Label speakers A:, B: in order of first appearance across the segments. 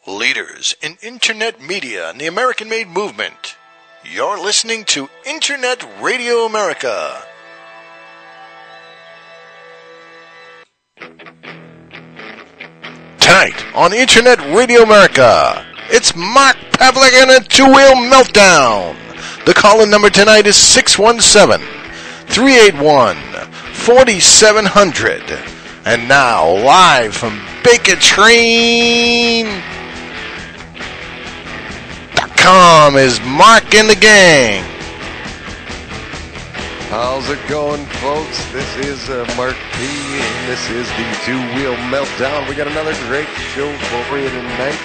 A: Leaders in Internet media and the American-made movement. You're listening to Internet Radio America. Tonight on Internet Radio America, it's Mark Pavlik and a two-wheel meltdown. The call-in number tonight is 617-381-4700. And now, live from BaconTrain.com is Mark and the gang.
B: How's it going, folks? This is Mark P, and this is the Two-Wheel Meltdown. We got another great show for you tonight.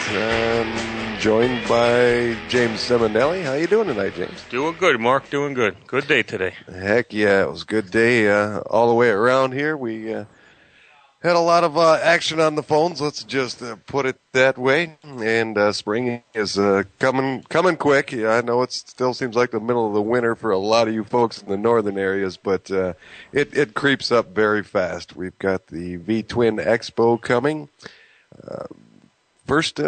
B: Joined by James Simonelli. How you doing tonight, James?
C: Doing good, Mark. Doing good. Good day today.
B: Heck yeah, it was a good day all the way around here. We had a lot of action on the phones. Let's just put it that way. And spring is coming quick. Yeah, I know it still seems like the middle of the winter for a lot of you folks in the northern areas, but it creeps up very fast. We've got the V-Twin Expo coming. First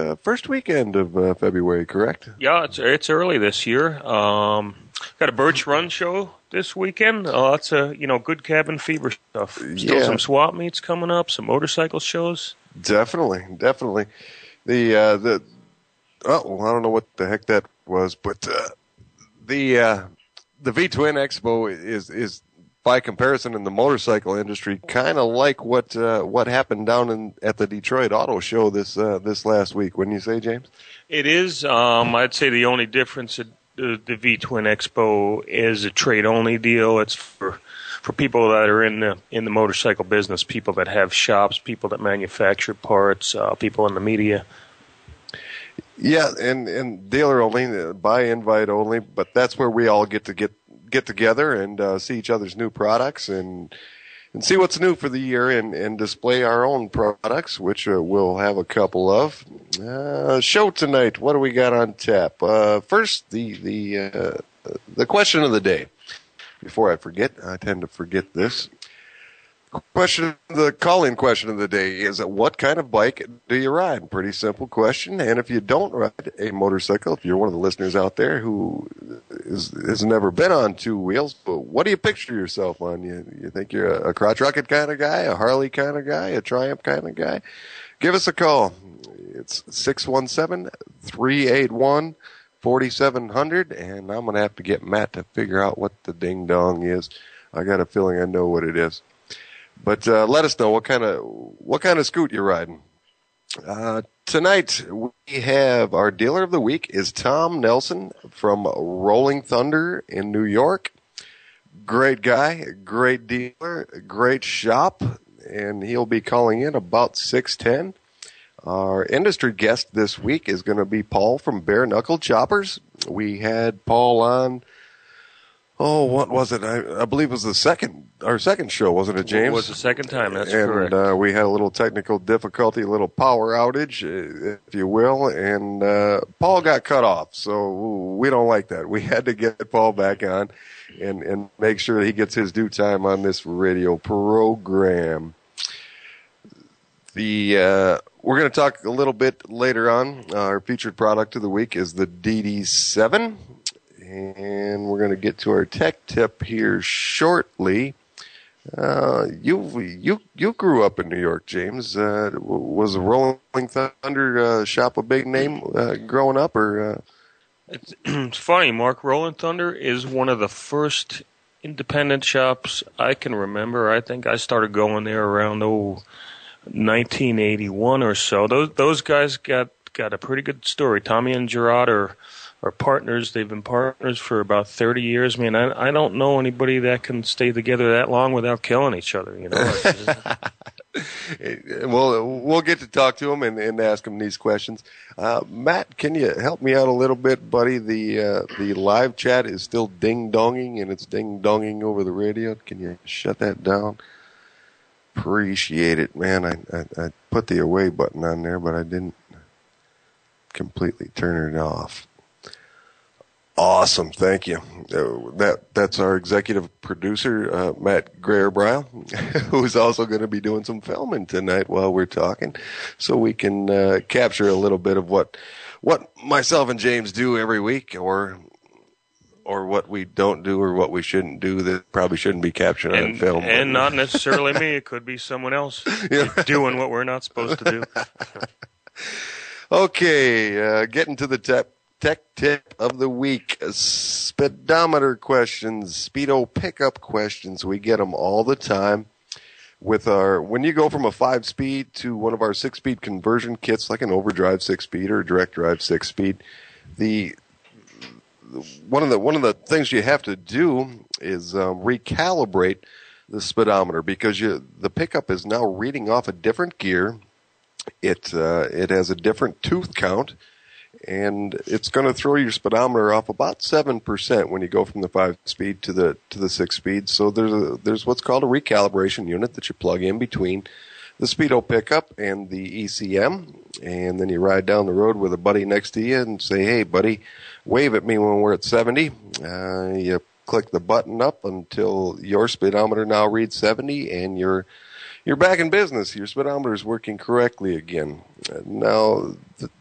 B: weekend of February, correct?
C: Yeah, it's early this year. Got a Birch Run show this weekend. Lots of good cabin fever stuff. Still some swap meets coming up. Some motorcycle shows. Definitely.
B: I don't know what the heck that was, but the V-Twin Expo is by comparison in the motorcycle industry, kind of like what happened down at the Detroit Auto Show this last week. Wouldn't you say, James?
C: It is. I'd say the only difference at the V-Twin Expo is a trade-only deal. It's for people that are in the motorcycle business, people that have shops, people that manufacture parts, people in the media.
B: Yeah, and dealer only, by invite only. But that's where we all get together and see each other's new products and see what's new for the year and display our own products, which we'll have a couple of. Show tonight, what do we got on tap? First, the question of the day. Before I forget, I tend to forget this. The call-in question of the day is, what kind of bike do you ride? Pretty simple question. And if you don't ride a motorcycle, if you're one of the listeners out there who has never been on two wheels, but what do you picture yourself on? You think you're a crotch rocket kind of guy, a Harley kind of guy, a Triumph kind of guy? Give us a call. It's 617-381-4700, and I'm going to have to get Matt to figure out what the ding-dong is. I got a feeling I know what it is. But let us know what kind of scoot you're riding. Tonight we have our dealer of the week is Tom Nelson from Rolling Thunder in New York. Great guy, great dealer, great shop, and he'll be calling in about 6:10. Our industry guest this week is going to be Paul from Bare Knuckle Choppers. We had Paul on. Oh, what was it? I believe it was our second show, wasn't it, James?
C: It was the second time, that's correct.
B: And we had a little technical difficulty, a little power outage, if you will, and Paul got cut off, so we don't like that. We had to get Paul back on and make sure that he gets his due time on this radio program. We're going to talk a little bit later on. Our featured product of the week is the DD7. And we're going to get to our tech tip here shortly. You grew up in New York, James. Was a Rolling Thunder shop a big name growing up, or?
C: It's funny, Mark. Rolling Thunder is one of the first independent shops I can remember. I think I started going there around 1981 or so. Those guys got a pretty good story. Tommy and Gerard are partners. They've been partners for about 30 years. Man, I don't know anybody that can stay together that long without killing each other,
B: We'll get to talk to him and ask him these questions. Matt, can you help me out a little bit, buddy? The live chat is still ding-donging, and it's ding-donging over the radio. Can you shut that down? Appreciate it, man. I put the away button on there, but I didn't completely turn it off. Awesome, thank you. That's our executive producer, Matt Grayer-Bryle, who's also going to be doing some filming tonight while we're talking, so we can capture a little bit of what myself and James do every week, or what we don't do or what we shouldn't do that probably shouldn't be captured on film.
C: And not necessarily me. It could be someone else doing what we're not supposed to do.
B: Okay, getting to the tech tip of the week. Speedometer questions, speedo pickup questions. We get them all the time. When you go from a 5-speed to one of our 6-speed conversion kits, like an overdrive 6-speed or a direct drive 6-speed, one of the things you have to do is recalibrate the speedometer, because the pickup is now reading off a different gear. It has a different tooth count, and it's going to throw your speedometer off about 7% when you go from the 5-speed to the 6-speed. So there's what's called a recalibration unit that you plug in between the speedo pickup and the ECM, and then you ride down the road with a buddy next to you and say, "Hey, buddy, wave at me when we're at 70." You click the button up until your speedometer now reads 70, and you're back in business. Your speedometer is working correctly again. Now,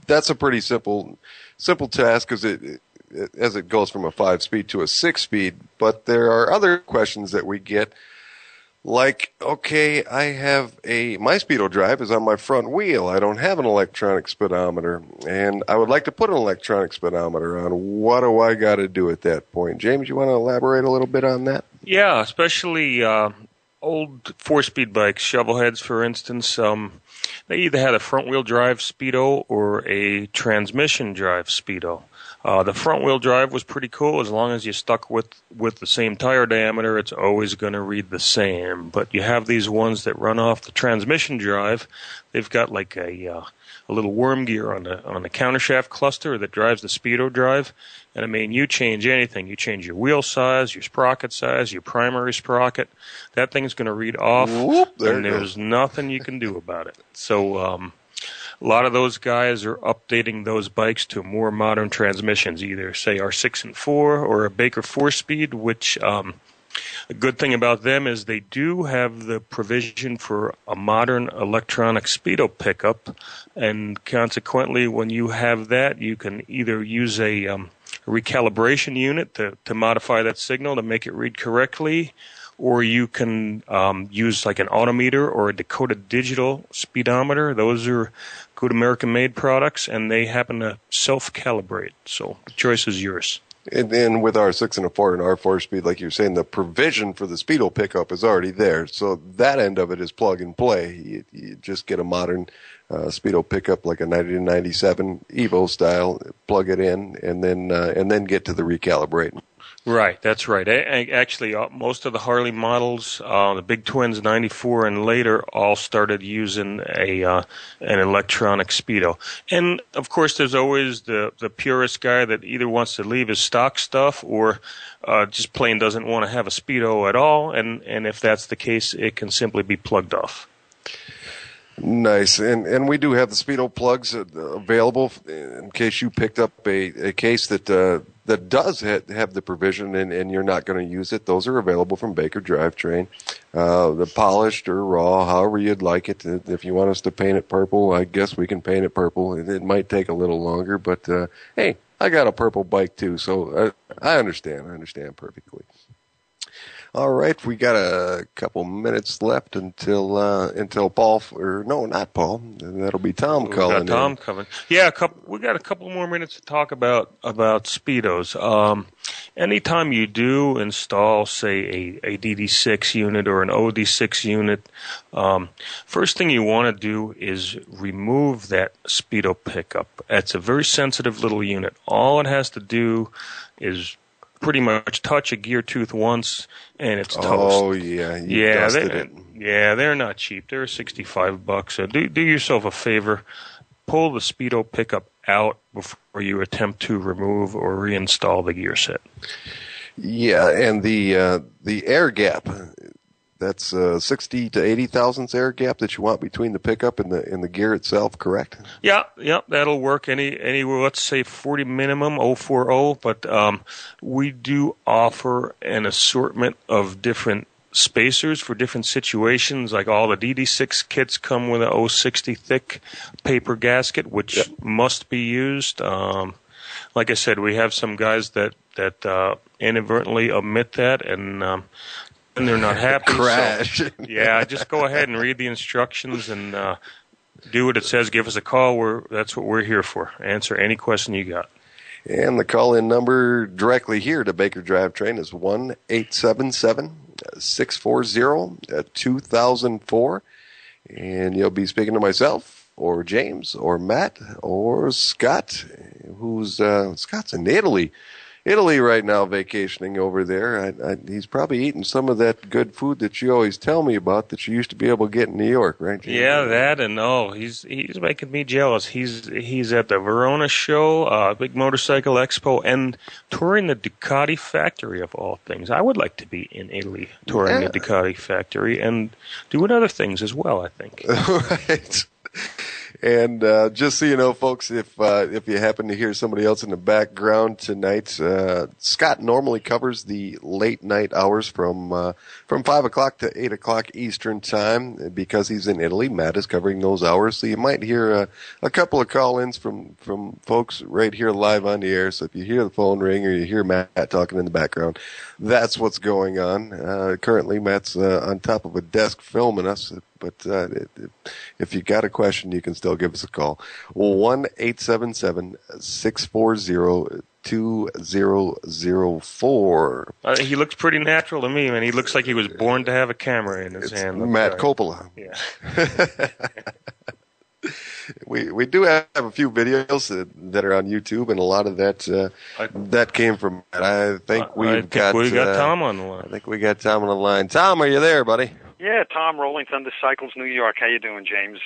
B: that's a pretty simple task, as it goes from a 5-speed to a 6-speed. But there are other questions that we get, like, okay, I have my speedo drive is on my front wheel. I don't have an electronic speedometer, and I would like to put an electronic speedometer on. What do I got to do at that point? James, you want to elaborate a little bit on that?
C: Yeah, especially old 4-speed bikes, shovelheads, for instance. They either had a front-wheel drive speedo or a transmission drive speedo. The front-wheel drive was pretty cool. As long as you stuck with the same tire diameter, it's always going to read the same. But you have these ones that run off the transmission drive. They've got like a little worm gear on the countershaft cluster that drives the speedo drive. And I mean, you change anything. You change your wheel size, your sprocket size, your primary sprocket. That thing's going to read off, and there's nothing you can do about it. So a lot of those guys are updating those bikes to more modern transmissions, either, say, our 6 and 4 or a Baker 4-speed, which a good thing about them is they do have the provision for a modern electronic speedo pickup, and consequently, when you have that, you can either use a recalibration unit to modify that signal to make it read correctly, or you can use like an autometer or a Dakota digital speedometer. Those are good American-made products, and they happen to self-calibrate. So the choice is yours.
B: And with our 6 and a 4 and our 4-speed, like you're saying, the provision for the speedo pickup is already there. So that end of it is plug and play. You just get a modern speedo pickup, like a 90 to 97 Evo style, plug it in, and then get to the recalibrating.
C: Right, that's right. Actually, most of the Harley models, the Big Twins 94 and later, all started using an electronic speedo. And of course, there's always the purist guy that either wants to leave his stock stuff or just plain doesn't want to have a speedo at all. And if that's the case, it can simply be plugged off.
B: Nice, and we do have the speedo plugs available in case you picked up a case that does have the provision and you're not going to use it. Those are available from Baker Drivetrain, the polished or raw, however you'd like it. If you want us to paint it purple, I guess we can paint it purple. It might take a little longer, but hey, I got a purple bike too, so I understand. I understand perfectly. All right, we got a couple minutes left until Paul, or no, not Paul. That'll be Tom calling in.
C: Tom coming. Yeah, we got a couple more minutes to talk about speedos. Anytime you do install, say, a DD6 unit or an OD6 unit, first thing you want to do is remove that speedo pickup. It's a very sensitive little unit. All it has to do is pretty much touch a gear tooth once, and it's toast.
B: Oh yeah,
C: they're not cheap. They're $65. So do yourself a favor, pull the speedo pickup out before you attempt to remove or reinstall the gear set.
B: Yeah, and the air gap That's 60 to 80 thousandths air gap that you want between the pickup and the gear itself, correct?
C: Yeah, that'll work anywhere. Let's say 40 minimum, 040. But we do offer an assortment of different spacers for different situations. Like all the DD6 kits come with a 060 thick paper gasket, which must be used. Like I said, we have some guys that inadvertently omit that, and they're not happy.
B: Crash.
C: So, yeah, just go ahead and read the instructions and do what it says. Give us a call. That's what we're here for. Answer any question you got.
B: And the call-in number directly here to Baker Drivetrain is 1-877-640-2004. And you'll be speaking to myself or James or Matt or Scott, who's Scott's in Italy right now, vacationing over there. He's probably eating some of that good food that you always tell me about that you used to be able to get in New York, right, James?
C: Yeah, that, and he's making me jealous. He's at the Verona show, big motorcycle expo, and touring the Ducati factory of all things. I would like to be in Italy touring the Ducati factory and doing other things as well, I think.
B: Right. And just so you know, folks, if you happen to hear somebody else in the background tonight, Scott normally covers the late night hours from 5 o'clock to 8 o'clock Eastern time. Because he's in Italy, Matt is covering those hours. So you might hear a couple of call-ins from folks right here live on the air. So if you hear the phone ring or you hear Matt talking in the background, that's what's going on. Currently, Matt's on top of a desk filming us. But if you got a question, you can still give us a call. 1-877-640-2004.
C: He looks pretty natural to me, man. He looks like he was born to have a camera in his hand.
B: Matt Coppola.
C: Yeah.
B: We do have a few videos that are on YouTube, and a lot of that came from Matt. I think we got
C: Tom on the line.
B: I think we got Tom on the line. Tom, are you there, buddy?
D: Yeah, Tom, Rolling Thunder Cycles, New York. How you doing, James?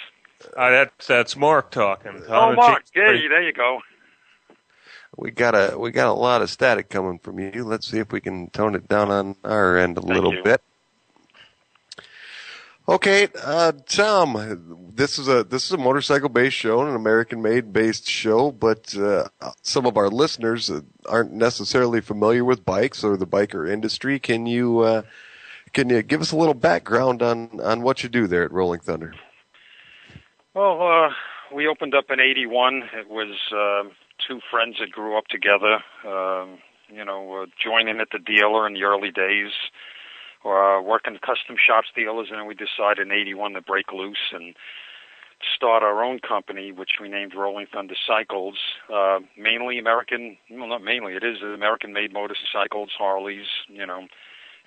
C: That's Mark talking.
D: Tom Mark. Yeah, there you go.
B: We got a lot of static coming from you. Let's see if we can tone it down on our end a little bit. Okay, Tom, this is a motorcycle-based show, an American-made based show, but some of our listeners aren't necessarily familiar with bikes or the biker industry. Can you give us a little background on what you do there at Rolling Thunder?
D: Well, we opened up in '81. It was two friends that grew up together, joining at the dealer in the early days, working custom shops dealers, and then we decided in '81 to break loose and start our own company, which we named Rolling Thunder Cycles. Mainly American, well, not mainly, it is American-made motorcycles, Harleys,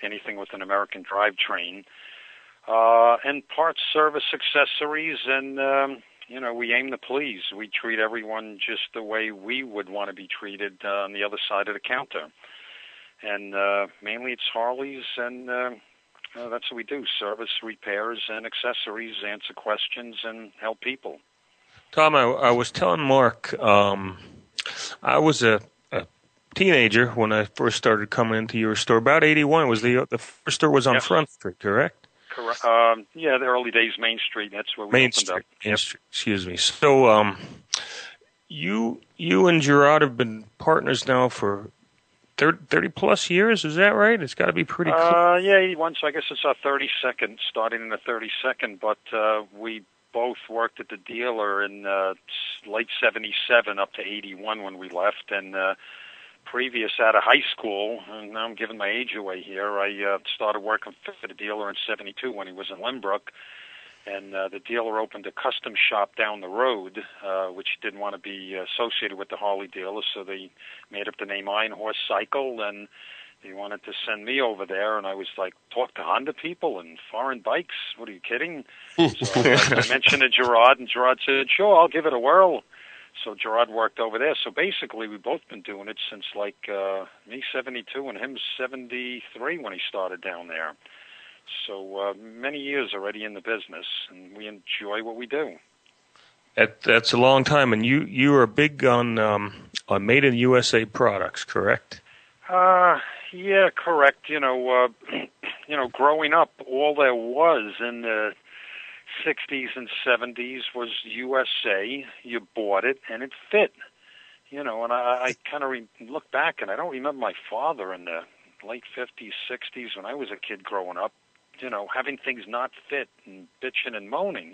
D: anything with an American drivetrain, and parts, service, accessories, and, we aim to please. We treat everyone just the way we would want to be treated on the other side of the counter. And mainly it's Harleys, and that's what we do, service, repairs, and accessories, answer questions, and help people.
C: Tom, I was telling Mark, I was a teenager when I first started coming into your store. About '81 was the first store was on Front Street, correct?
D: Correct. The early days, Main Street. That's where we opened up.
C: Main Street. Excuse me. So, you and Gerard have been partners now for 30 plus years. Is that right? It's got to be pretty close.
D: 81. So I guess it's our 32nd, starting in the 32nd. But we both worked at the dealer in late '77 up to '81 when we left, and previous out of high school, and now I'm giving my age away here, I started working for the dealer in '72 when he was in Lynbrook, and the dealer opened a custom shop down the road, which didn't want to be associated with the Harley dealer, so they made up the name Iron Horse Cycle, and they wanted to send me over there, and I was like, talk to Honda people and foreign bikes? What, are you kidding? So I mentioned to Gerard, and Gerard said, sure, I'll give it a whirl. So Gerard worked over there. So basically, we've both been doing it since me '72 and him '73 when he started down there. So many years already in the business, and we enjoy what we do.
C: That's a long time, and you are big on made in USA products, correct?
D: Yeah, correct. growing up, all there was in the 60s and 70s was USA. You bought it, and it fit. And I kind of look back, and I don't remember my father in the late 50s, 60s, when I was a kid growing up, having things not fit and bitching and moaning.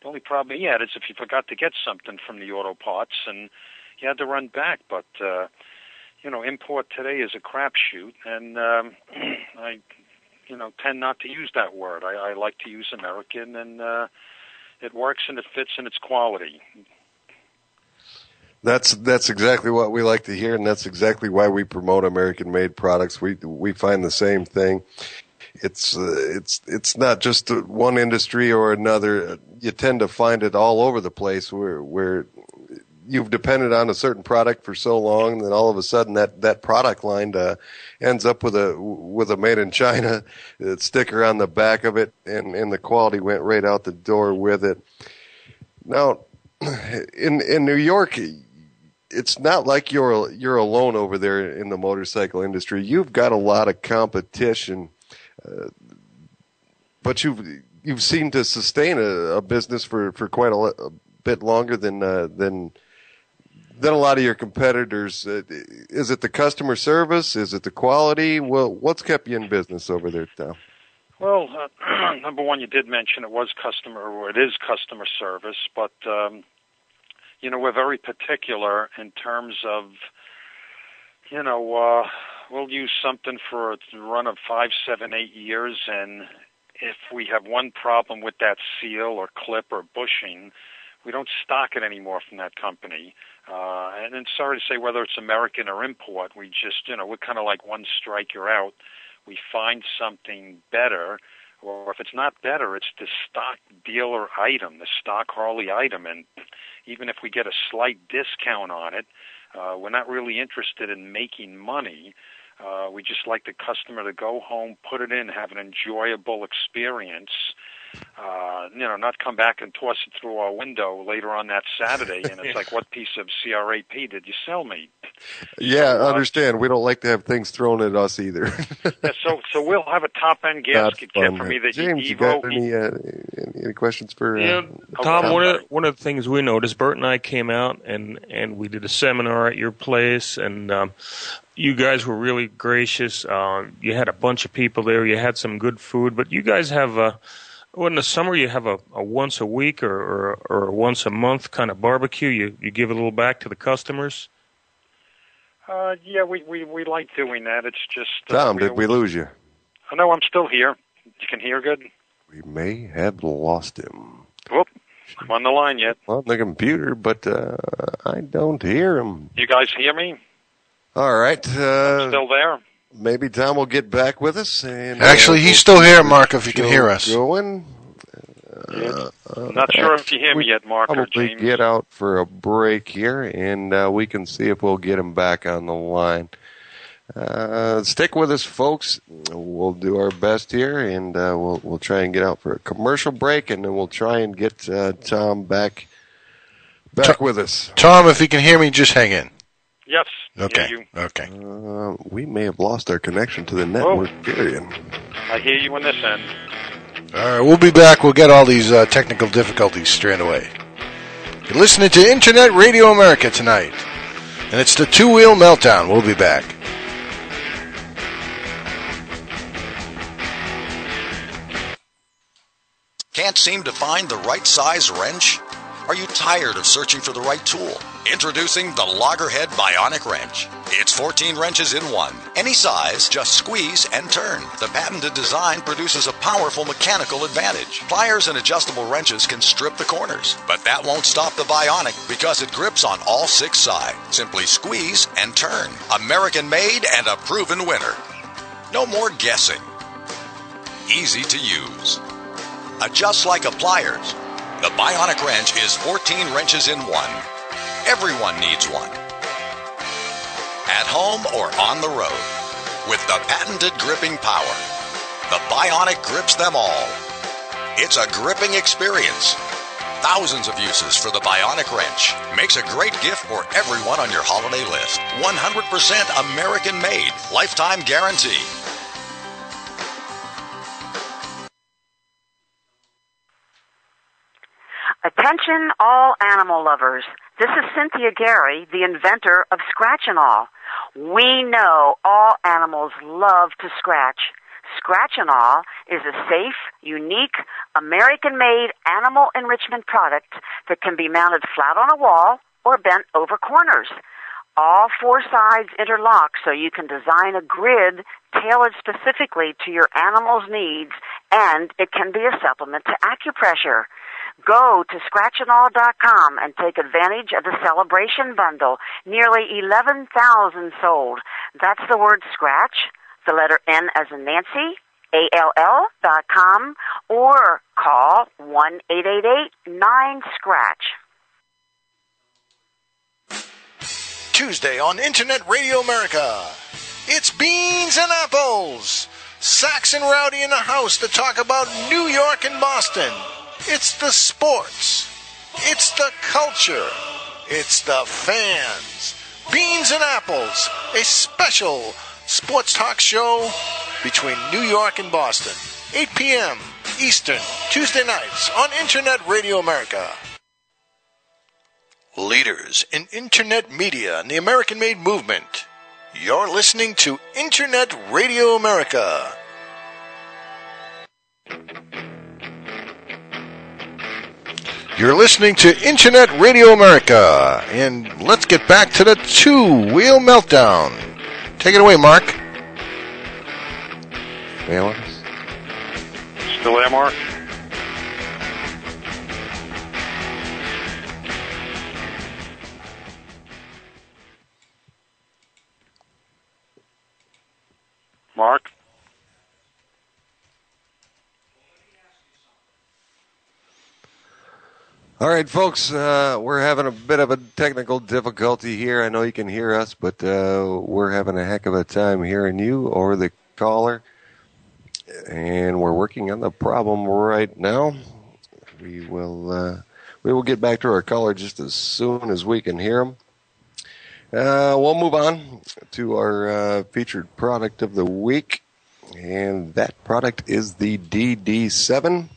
D: The only problem he had is if you forgot to get something from the auto parts, and you had to run back. But, import today is a crapshoot, and I tend not to use that word. I like to use American, and it works and it fits in its quality.
B: That's exactly what we like to hear, and that's exactly why we promote American-made products. We find the same thing. It's not just one industry or another. You tend to find it all over the place where you've depended on a certain product for so long, and then all of a sudden that product line ends up with a made in China sticker on the back of it, and the quality went right out the door with it. Now, in New York, it's not like you're alone over there in the motorcycle industry. You've got a lot of competition, but you've seemed to sustain a business for quite a bit longer than a lot of your competitors. Is it the customer service? Is it the quality? Well, what's kept you in business over there, Tom?
D: Well, number one, you did mention it is customer service, but we're very particular in terms of, we'll use something for a run of 5, 7, 8 years, and if we have one problem with that seal or clip or bushing, we don't stock it anymore from that company. And then, sorry to say, whether it's American or import, we just, we're kind of like one strike, you're out. We find something better, or if it's not better, it's the stock dealer item, the stock Harley item. And even if we get a slight discount on it, we're not really interested in making money. We just like the customer to go home, put it in, have an enjoyable experience, not come back and toss it through our window later on that Saturday, and it's like, what piece of CRAP did you sell me?
B: Yeah, I understand. We don't like to have things thrown at us either.
D: Yeah, so we'll have a top-end gasket kit from either
B: James,
D: Evo.
B: You got any questions for
C: Tom? One of the things we noticed, Bert and I came out and we did a seminar at your place, and you guys were really gracious. You had a bunch of people there. You had some good food, but you guys have in the summer you have a once a week or a once a month kind of barbecue. You give a little back to the customers.
D: Yeah, we like doing that. It's just
B: Tom, did we lose you?
D: Oh, no, I'm still here. You can hear good?
B: We may have lost him.
D: Whoop, I'm on the line yet.
B: On the computer, but I don't hear him.
D: You guys hear me?
B: All right.
D: I'm still there.
B: Maybe Tom will get back with us. And
A: actually, he's still here, Mark, if you can hear us.
B: Going.
D: Not sure if you hear me yet, Mark or
B: Probably
D: James.
B: get out for a break here, and we can see if we'll get him back on the line. Stick with us, folks. We'll do our best here, and we'll try and get out for a commercial break, and then we'll try and get Tom back with us.
A: Tom, if you can hear me, just hang in.
D: Yes.
A: Okay.
D: Hear you.
A: Okay.
B: We may have lost our connection to the network, period.
D: I hear you on this end.
A: All right, we'll be back. We'll get all these technical difficulties straightened away. You're listening to Internet Radio America tonight, and it's the Two-Wheel Meltdown. We'll be back.
E: Can't seem to find the right size wrench? Are you tired of searching for the right tool? Introducing the Loggerhead Bionic Wrench. It's 14 wrenches in one. Any size, just squeeze and turn. The patented design produces a powerful mechanical advantage. Pliers and adjustable wrenches can strip the corners, but that won't stop the Bionic because it grips on all 6 sides. Simply squeeze and turn. American made and a proven winner. No more guessing. Easy to use. Adjusts like a pliers. The Bionic wrench is 14 wrenches in one. Everyone needs one. At home or on the road. With the patented gripping power. The Bionic grips them all. It's a gripping experience. Thousands of uses for the Bionic wrench. Makes a great gift for everyone on your holiday list. 100% American made. Lifetime guarantee.
F: Attention all animal lovers. This is Cynthia Gary, the inventor of Scratch and All. We know all animals love to scratch. Scratch and All is a safe, unique, American-made animal enrichment product that can be mounted flat on a wall or bent over corners. All four sides interlock so you can design a grid tailored specifically to your animal's needs, and it can be a supplement to acupressure. Go to scratchandall.com and take advantage of the celebration bundle. Nearly 11,000 sold. That's the word scratch, the letter N as in Nancy, ALL.com, or call 1-888-9-SCRATCH.
A: Tuesday on Internet Radio America, it's Beans and Apples. Sax and Rowdy in the house to talk about New York and Boston. It's the sports. It's the culture. It's the fans. Beans and Apples, a special sports talk show between New York and Boston. 8 p.m. Eastern, Tuesday nights on Internet Radio America. Leaders in Internet media and the American-made movement. You're listening to Internet Radio America. You're listening to Internet Radio America, and let's get back to the two-wheel meltdown. Take it away, Mark.
D: Still there, Mark? Mark?
B: All right, folks, we're having a bit of a technical difficulty here. I know you can hear us, but we're having a heck of a time hearing you or the caller, and we're working on the problem right now. We will get back to our caller just as soon as we can hear him. We'll move on to our featured product of the week, and that product is the DD7.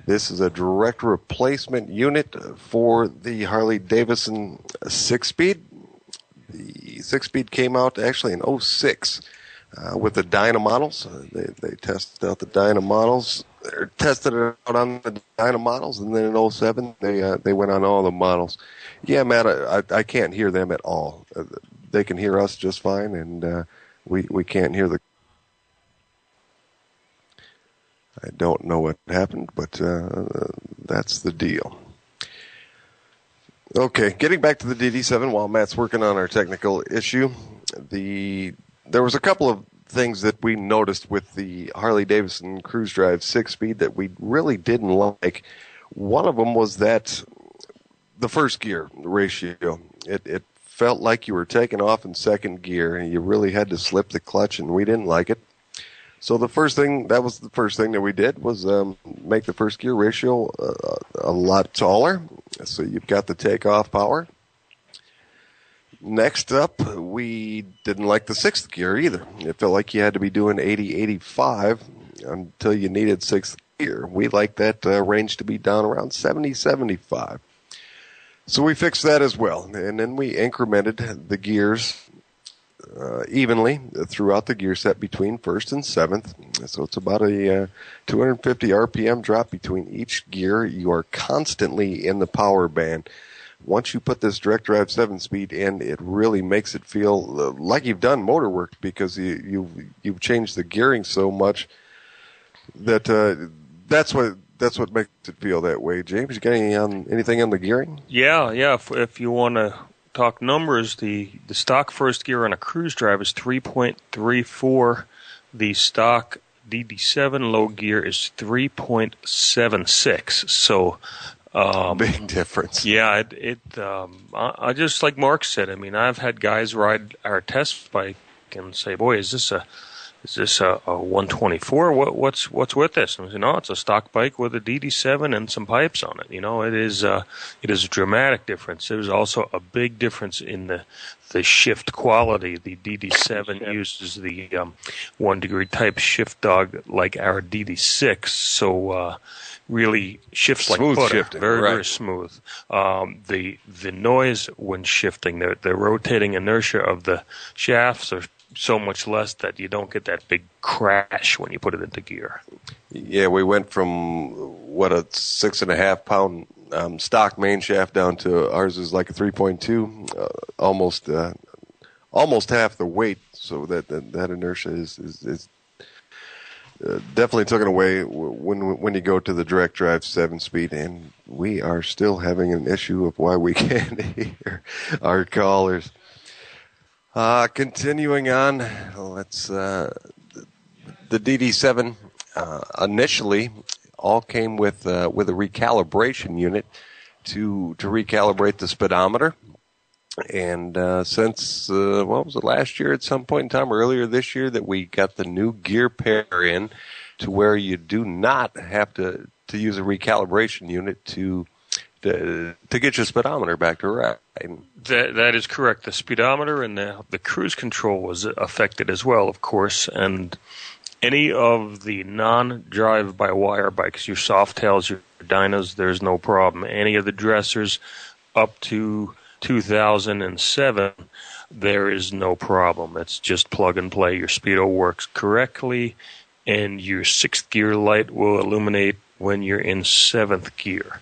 B: This is a direct replacement unit for the Harley-Davidson 6-speed. The 6-speed came out actually in 06 with the Dyna models. They tested out the Dyna models, or tested it out on the Dyna models, and then in 07 they went on all the models. Yeah, Matt, I can't hear them at all. They can hear us just fine, and we can't hear the. I don't know what happened, but that's the deal. Okay, getting back to the DD7 while Matt's working on our technical issue, there was a couple of things that we noticed with the Harley-Davidson Cruise Drive 6-speed that we really didn't like. One of them was that the first gear ratio. It felt like you were taking off in second gear, and you really had to slip the clutch, and we didn't like it. So the first thing that we did was make the first gear ratio a lot taller, so you've got the takeoff power. Next up, we didn't like the sixth gear either. It felt like you had to be doing 80-85 until you needed sixth gear. We like that range to be down around 70-75. So we fixed that as well, and then we incremented the gears evenly throughout the gear set between first and seventh. So it's about a 250 RPM drop between each gear. You are constantly in the power band. Once you put this direct drive 7-speed in, it really makes it feel like you've done motor work, because you've changed the gearing so much that that's what makes it feel that way. James, you got anything on the gearing?
C: Yeah. If you want to talk numbers, the stock first gear on a Cruise Drive is 3.34. The stock DD7 low gear is 3.76. So
B: big difference.
C: Yeah, I just like Mark said. I mean, I've had guys ride our test bike and say, "Boy, is this is this a 124? What's with this? And I said, no, it's a stock bike with a DD7 and some pipes on it. It is a dramatic difference. There's also a big difference in the shift quality. The DD7 uses the 1 degree type shift dog like our DD6, so really shifts like
B: smooth
C: butter,
B: shifting,
C: very
B: right.
C: very smooth. The noise when shifting, the rotating inertia of the shafts are so much less that you don't get that big crash when you put it into gear.
B: Yeah, we went from a 6.5 pound stock main shaft down to ours is like a 3.2, almost half the weight. So that inertia is definitely taken away when you go to the direct drive 7-speed, and we are still having an issue of why we can't hear our callers. Continuing on, let's the DD7 initially all came with a recalibration unit to recalibrate the speedometer. And since, what was it, last year at some point in time, or earlier this year, that we got the new gear pair in to where you do not have to use a recalibration unit to get your speedometer back to right.
C: That is correct. The speedometer and the cruise control was affected as well, of course, and any of the non-drive-by-wire bikes, your Softails, your dynos, there's no problem. Any of the dressers up to 2007, there is no problem. It's just plug and play. Your speedo works correctly, and your 6th gear light will illuminate when you're in 7th gear.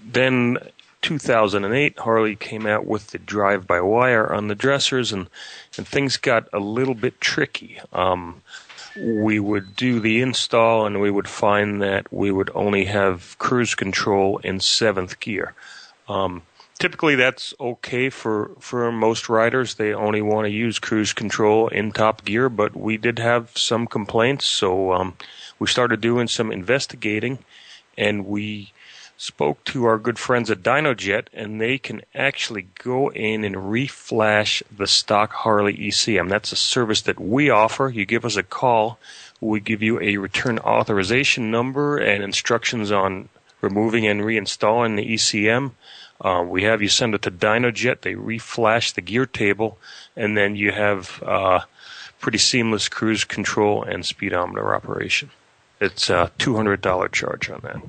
C: Then 2008, Harley came out with the drive-by-wire on the dressers, and things got a little bit tricky. We would do the install, and we would find that we would only have cruise control in 7th gear. Typically, that's okay for most riders. They only want to use cruise control in top gear, but we did have some complaints, so we started doing some investigating, and we spoke to our good friends at DynoJet, and they can actually go in and reflash the stock Harley ECM. That's a service that we offer. You give us a call. We give you a return authorization number and instructions on removing and reinstalling the ECM. We have you send it to DynoJet. They reflash the gear table, and then you have pretty seamless cruise control and speedometer operation. It's a $200 charge on that.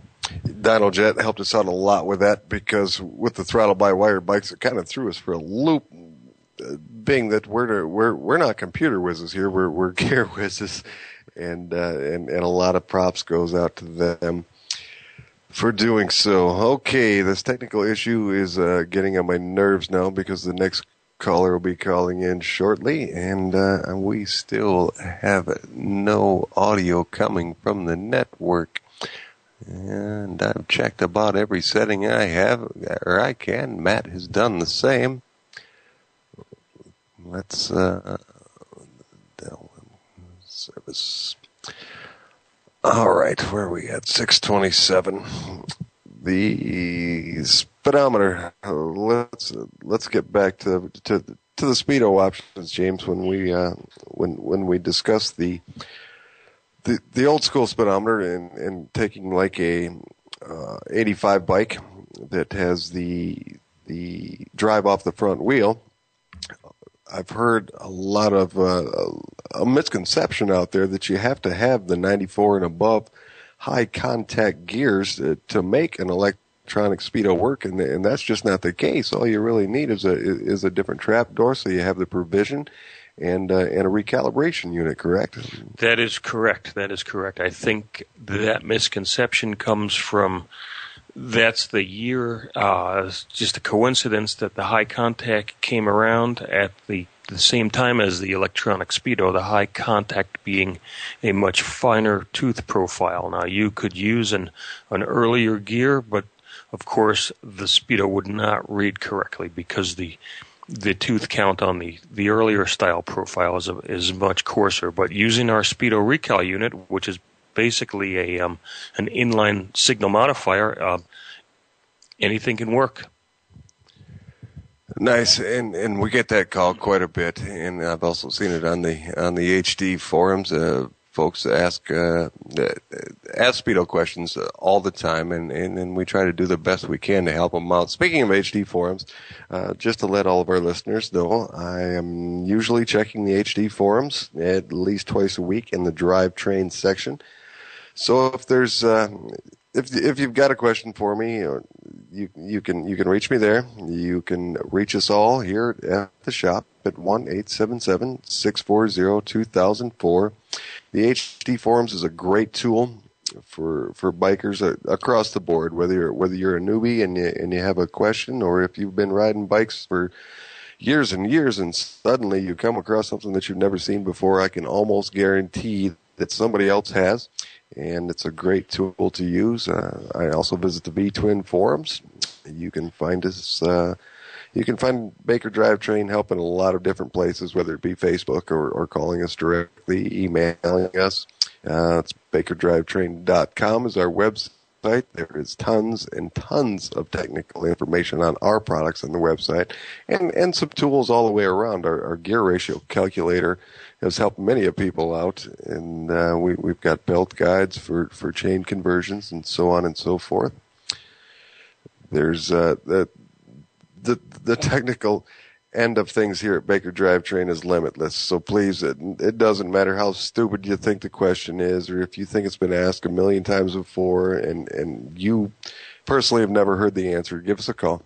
B: DynoJet helped us out a lot with that, because with the throttle-by-wire bikes, it kind of threw us for a loop, being that we're not computer whizzes here, we're gear whizzes, and a lot of props goes out to them for doing so. Okay, this technical issue is getting on my nerves now, because the next caller will be calling in shortly, and we still have no audio coming from the network. And I've checked about every setting I have, or I can. Matt has done the same. Let's service. All right, where are we at? 627. The speedometer. Let's get back to the speedo options, James. When we discuss the old school speedometer and taking like a 85 bike that has the drive off the front wheel, I've heard a lot of a misconception out there that you have to have the 94 and above high contact gears to make an electronic speedo work, and that's just not the case. All you really need is a different trap door, so you have the provision and a recalibration unit, correct?
C: That is correct. I think that misconception comes from that's the year, just a coincidence that the high contact came around at the same time as the electronic speedo, the high contact being a much finer tooth profile. Now, you could use an earlier gear, but of course the speedo would not read correctly because the tooth count on the earlier style profile is much coarser. But using our speedo recal unit, which is basically an inline signal modifier, anything can work.
B: Nice, and we get that call quite a bit, and I've also seen it on the HD forums. Folks ask Speedo questions all the time, and we try to do the best we can to help them out. Speaking of HD forums, just to let all of our listeners know, I am usually checking the HD forums at least twice a week in the drivetrain section. So if there's if you've got a question for me, you can reach me there. You can reach us all here at the shop at 1-877-640-2004. The HD forums is a great tool for bikers across the board. Whether you're a newbie and you have a question, or if you've been riding bikes for years and years and suddenly you come across something that you've never seen before, I can almost guarantee that somebody else has. And it's a great tool to use. I also visit the V-Twin forums. You can find us. You can find Baker Drivetrain help in a lot of different places, whether it be Facebook or calling us directly, emailing us. It's bakerdrivetrain.com is our website. There is tons and tons of technical information on our products on the website, and some tools all the way around. Our gear ratio calculator has helped many of people out, and we've got belt guides for chain conversions and so on and so forth. There's the technical end of things here at Baker Drivetrain is limitless. So please, it doesn't matter how stupid you think the question is, or if you think it's been asked a million times before, and you personally have never heard the answer, give us a call,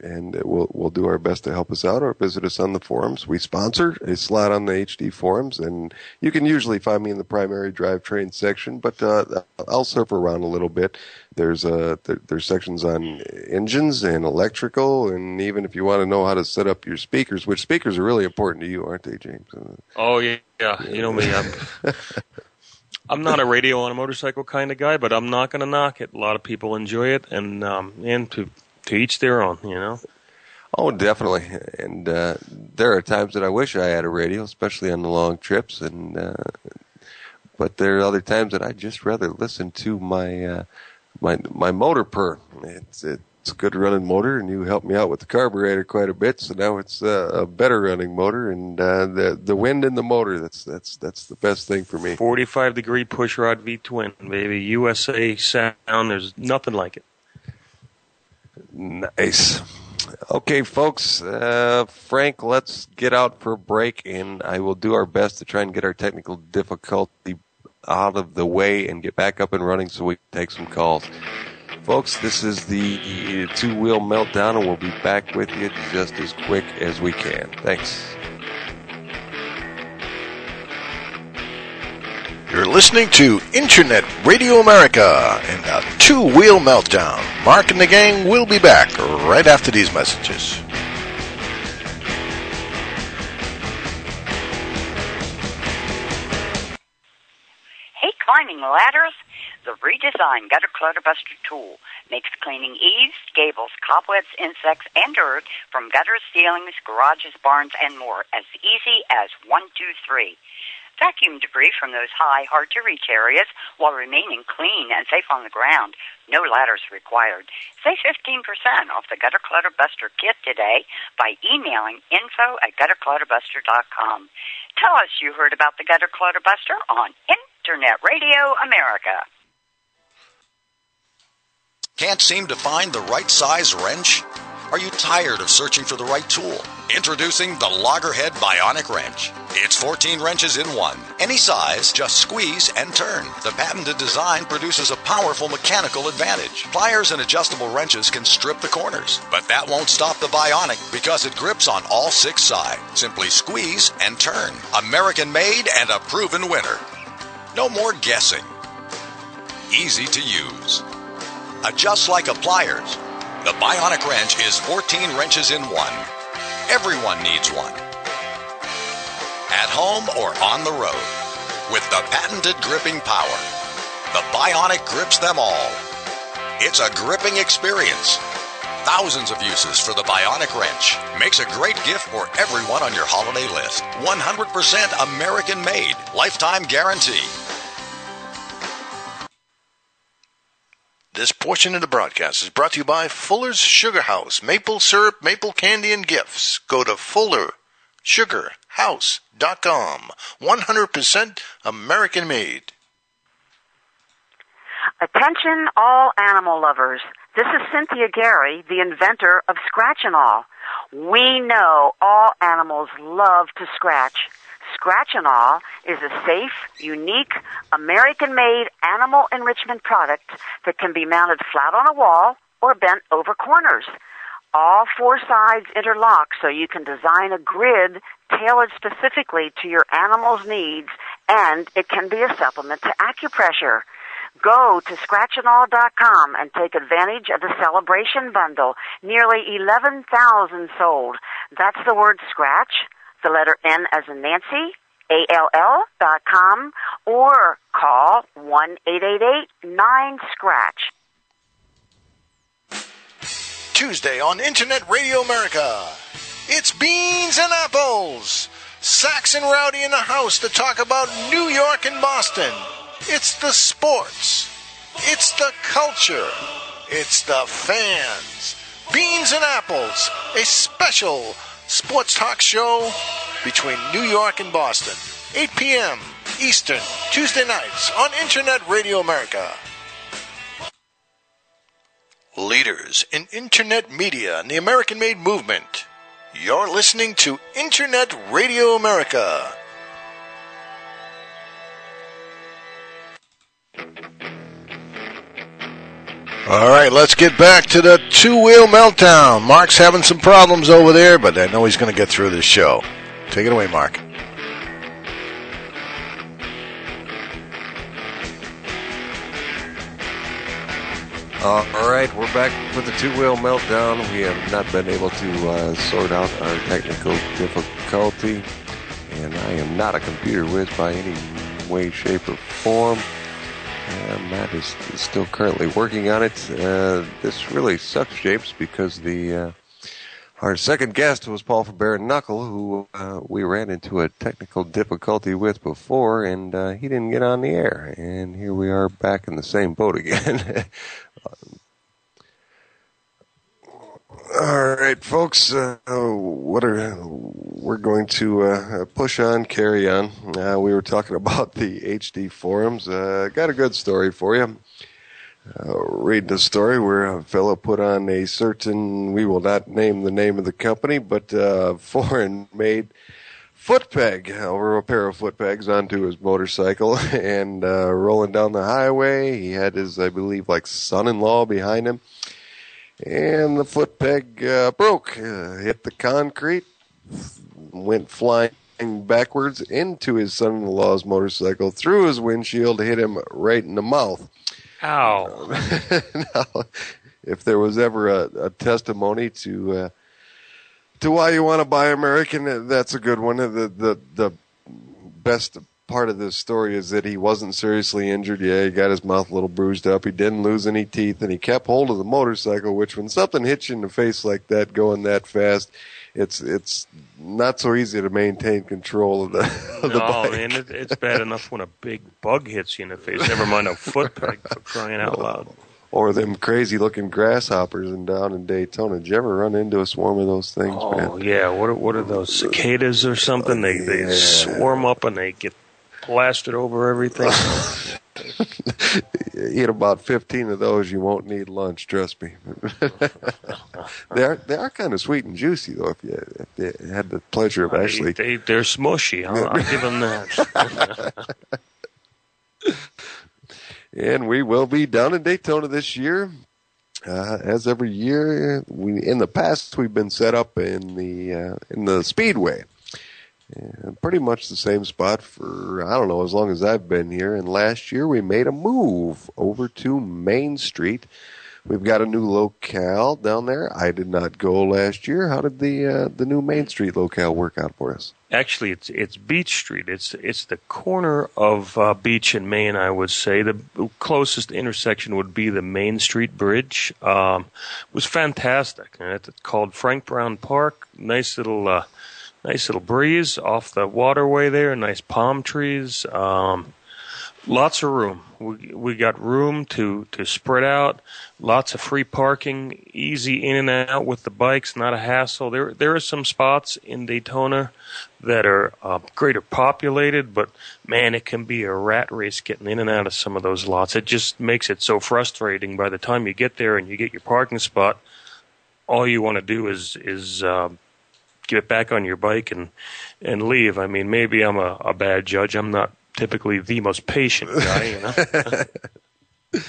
B: and we'll do our best to help us out, or visit us on the forums. We sponsor a slot on the HD forums, and you can usually find me in the primary drivetrain section, but I'll surf around a little bit. There's sections on engines and electrical, and even if you want to know how to set up your speakers, which speakers are really important to you, aren't they, James?
C: Oh yeah. You know me. I'm not a radio on a motorcycle kind of guy, but I'm not going to knock it. A lot of people enjoy it, and to each their own, you know.
B: Oh, definitely. And there are times that I wish I had a radio, especially on the long trips, but there are other times that I'd just rather listen to my motor purr. It's a good running motor, and you helped me out with the carburetor quite a bit, so now it's a better running motor, and the wind in the motor, that's the best thing for me.
C: 45-degree pushrod V-twin, baby. USA sound, there's nothing like it.
B: Nice. Okay, folks, Frank, let's get out for a break, and I will do our best to try and get our technical difficulty out of the way and get back up and running so we can take some calls. Folks, this is the Two-Wheel Meltdown, and we'll be back with you just as quick as we can. Thanks.
A: You're listening to Internet Radio America and a Two-Wheel Meltdown. Mark and the gang will be back right after these messages.
F: Hey, climbing ladders? The redesigned Gutter Clutter Buster tool makes cleaning ease, gables, cobwebs, insects, and dirt from gutters, ceilings, garages, barns, and more as easy as 1, 2, 3. Vacuum debris from those high, hard-to-reach areas while remaining clean and safe on the ground. No ladders required. Save 15% off the Gutter Clutter Buster kit today by emailing info@gutterclutterbuster.com. Tell us you heard about the Gutter Clutter Buster on Internet Radio America.
E: Can't seem to find the right size wrench? Are you tired of searching for the right tool? Introducing the Loggerhead Bionic Wrench. It's 14 wrenches in one. Any size, just squeeze and turn. The patented design produces a powerful mechanical advantage. Pliers and adjustable wrenches can strip the corners, but that won't stop the Bionic because it grips on all 6 sides. Simply squeeze and turn. American made and a proven winner. No more guessing. Easy to use. Adjusts like a pliers. The Bionic wrench is 14 wrenches in one. Everyone needs one. At home or on the road. With the patented gripping power. The Bionic grips them all. It's a gripping experience. Thousands of uses for the Bionic wrench. Makes a great gift for everyone on your holiday list. 100% American made. Lifetime guarantee.
A: This portion of the broadcast is brought to you by Fuller's Sugar House, maple syrup, maple candy, and gifts. Go to FullerSugarHouse.com. 100% American made.
F: Attention all animal lovers. This is Cynthia Gary, the inventor of Scratch and All. We know all animals love to scratch. Scratch and All is a safe, unique, American-made animal enrichment product that can be mounted flat on a wall or bent over corners. All four sides interlock so you can design a grid tailored specifically to your animal's needs, and it can be a supplement to acupressure. Go to scratchandall.com and take advantage of the celebration bundle. Nearly 11,000 sold. That's the word scratch, the letter N as in Nancy, ALL.com, or call 1-888-9-SCRATCH.
A: Tuesday on Internet Radio America, it's Beans and Apples. Sax and Rowdy in the house to talk about New York and Boston. It's the sports. It's the culture. It's the fans. Beans and Apples, a special sports talk show between New York and Boston. 8 p.m. Eastern, Tuesday nights on Internet Radio America. Leaders in Internet media and the American-made movement. You're listening to Internet Radio America. All right, let's get back to the two-wheel meltdown. Mark's having some problems over there, but I know he's going to get through this show. Take it away, Mark.
B: All right, we're back with the two-wheel meltdown. We have not been able to sort out our technical difficulty, and I am not a computer whiz by any way, shape, or form. Matt is still currently working on it. This really sucks, Japes, because our second guest was Paul from Bare Knuckle, who we ran into a technical difficulty with before, and he didn't get on the air. And here we are back in the same boat again. All right, folks, we're going to push on, carry on. We were talking about the HD forums. Got a good story for you. Read the story where a fellow put on a certain, we will not name the name of the company, but foreign-made foot peg, over a pair of foot pegs onto his motorcycle, and rolling down the highway. He had his, I believe, like son-in-law behind him. And the foot peg broke, hit the concrete, went flying backwards into his son-in-law's motorcycle, through his windshield, hit him right in the mouth.
C: Ow.
B: Now, if there was ever a testimony to why you want to buy American, that's a good one. The best part of this story is that he wasn't seriously injured. Yeah, he got his mouth a little bruised up. He didn't lose any teeth, and he kept hold of the motorcycle, which when something hits you in the face like that going that fast, it's not so easy to maintain control of the bike.
C: No, man, it's bad enough when a big bug hits you in the face. Never mind a foot peg, for crying out loud.
B: Or them crazy-looking grasshoppers down in Daytona. Did you ever run into a swarm of those things, man?
C: Oh, yeah. What are those, cicadas or something? They swarm up and they get blasted over everything.
B: Eat about 15 of those, you won't need lunch, trust me. They are kind of sweet and juicy, though, if you had the pleasure of actually...
C: They're smushy. I'll give them that.
B: And we will be down in Daytona this year. As every year, in the past we've been set up in the Speedway. And pretty much the same spot for, I don't know, as long as I've been here. And last year we made a move over to Main Street. We've got a new locale down there. I did not go last year. How did the new Main Street locale work out for us?
C: Actually, it's Beach Street. It's the corner of Beach and Main, I would say. The closest intersection would be the Main Street Bridge. It was fantastic. It's called Frank Brown Park. Nice little breeze off the waterway there. Nice palm trees. Lots of room. We got room to spread out. Lots of free parking, easy in and out with the bikes, not a hassle. There are some spots in Daytona that are greater populated, but man, it can be a rat race getting in and out of some of those lots. It just makes it so frustrating. By the time you get there and you get your parking spot, all you want to do is get back on your bike and leave. I mean, maybe I'm a bad judge. I'm not typically the most patient guy, you know.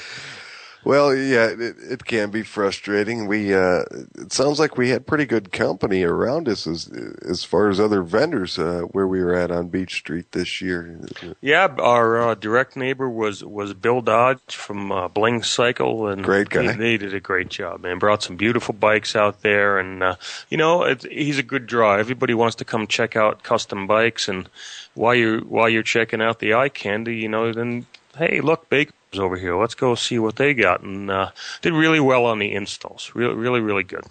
B: Well, yeah, it can be frustrating. It sounds like we had pretty good company around us as far as other vendors where we were at on Beach Street this year.
C: Yeah, our direct neighbor was Bill Dodge from Bling Cycle, and
B: great guy.
C: They did a great job, man. Brought some beautiful bikes out there, and he's a good draw. Everybody wants to come check out custom bikes, and while you're checking out the eye candy, then hey, look, Baker's over here. Let's go see what they got. And did really well on the installs. Really, really good.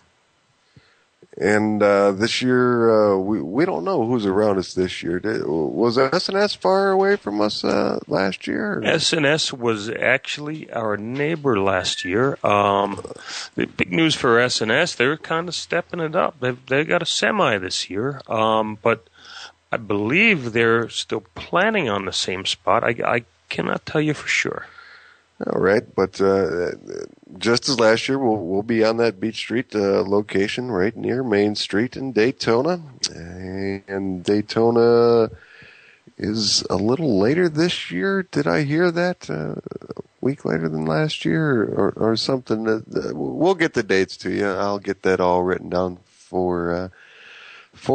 B: And this year, we don't know who's around us this year. Was S&S far away from us last year?
C: S&S was actually our neighbor last year. The big news for S&S, they're kind of stepping it up. They've got a semi this year, but I believe they're still planning on the same spot. I cannot tell you for sure.
B: All right, but just as last year, we'll be on that Beach Street location right near Main Street in Daytona, and Daytona is a little later this year. Did I hear that? A week later than last year, or something? We'll get the dates to you. I'll get that all written down for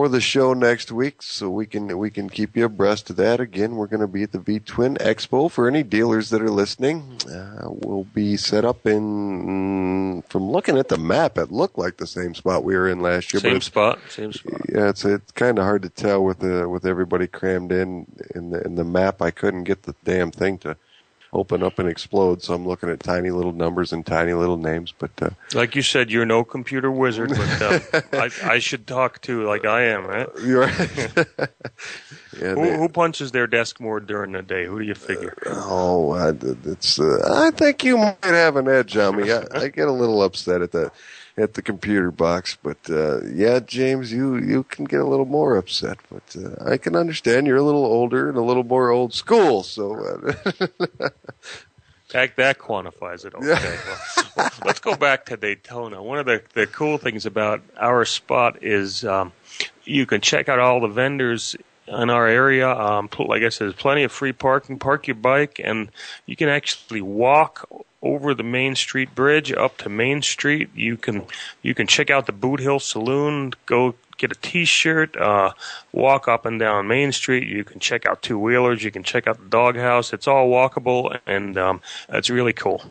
B: the show next week, so we can keep you abreast of that. Again, we're going to be at the V-Twin Expo. For any dealers that are listening, we'll be set up from looking at the map, it looked like the same spot we were in last year.
C: Same spot.
B: Yeah, it's kind of hard to tell with everybody crammed in the map. I couldn't get the damn thing to open up and explode, so I'm looking at tiny little numbers and tiny little names. But
C: like you said, you're no computer wizard, but I should talk to like I am, right?
B: You're right. Yeah,
C: who punches their desk more during the day? Who do you figure?
B: I think you might have an edge on me. I get a little upset at the computer box, but yeah, James, you can get a little more upset, but I can understand you're a little older and a little more old school, so
C: that quantifies it. Okay, well, let's go back to Daytona. One of the cool things about our spot is you can check out all the vendors in our area. Like I said, there's plenty of free parking. Park your bike, and you can actually walk over the Main Street Bridge up to Main Street. You can check out the Boot Hill Saloon, go get a T-shirt, walk up and down Main Street. You can check out two-wheelers. You can check out the doghouse. It's all walkable, and it's really cool.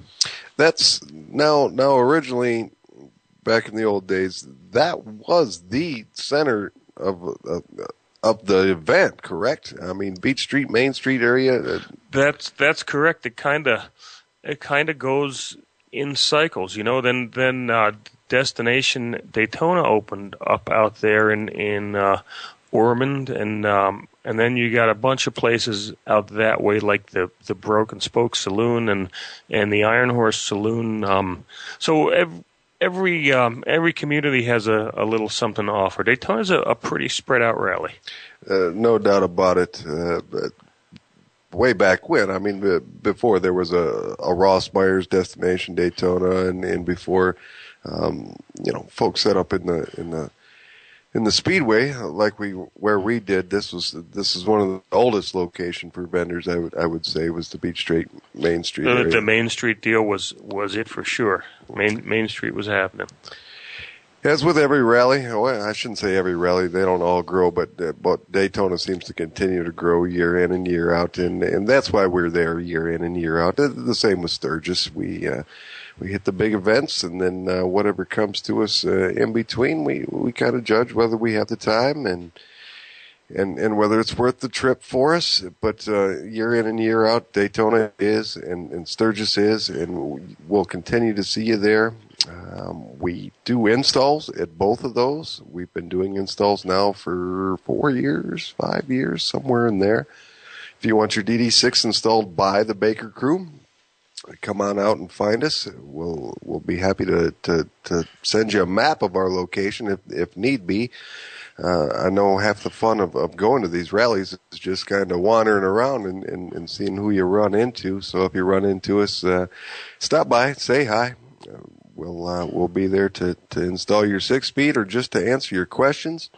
B: That's now originally, back in the old days, that was the center of the event, correct? I mean, Beach Street, Main Street area.
C: That's correct. It kind of goes in cycles, Then Destination Daytona opened up out there in Ormond, and then you got a bunch of places out that way, like the Broken Spoke Saloon and the Iron Horse Saloon. So every community has a little something to offer. Daytona's a pretty spread out rally.
B: No doubt about it. But way back when, I mean, before there was a Ross Myers Destination Daytona, and before, folks set up in the Speedway where we did. This is one of the oldest location for vendors. I would say was the Beach Street, Main Street area.
C: The Main Street deal was it for sure. Main Street was happening.
B: As with every rally, well, I shouldn't say every rally, they don't all grow, but Daytona seems to continue to grow year in and year out, and that's why we're there year in and year out. The same with Sturgis. We hit the big events, and then whatever comes to us in between, we kind of judge whether we have the time and whether it's worth the trip for us. But year in and year out, Daytona is, and Sturgis is, and we'll continue to see you there. We do installs at both of those. We've been doing installs now for 4 years, 5 years, somewhere in there. If you want your DD6 installed by the Baker crew, come on out and find us. We'll be happy to send you a map of our location if need be. I know half the fun of going to these rallies is just kind of wandering around and seeing who you run into. So if you run into us, stop by, say hi. We'll be there to install your 6-speed or just to answer your questions.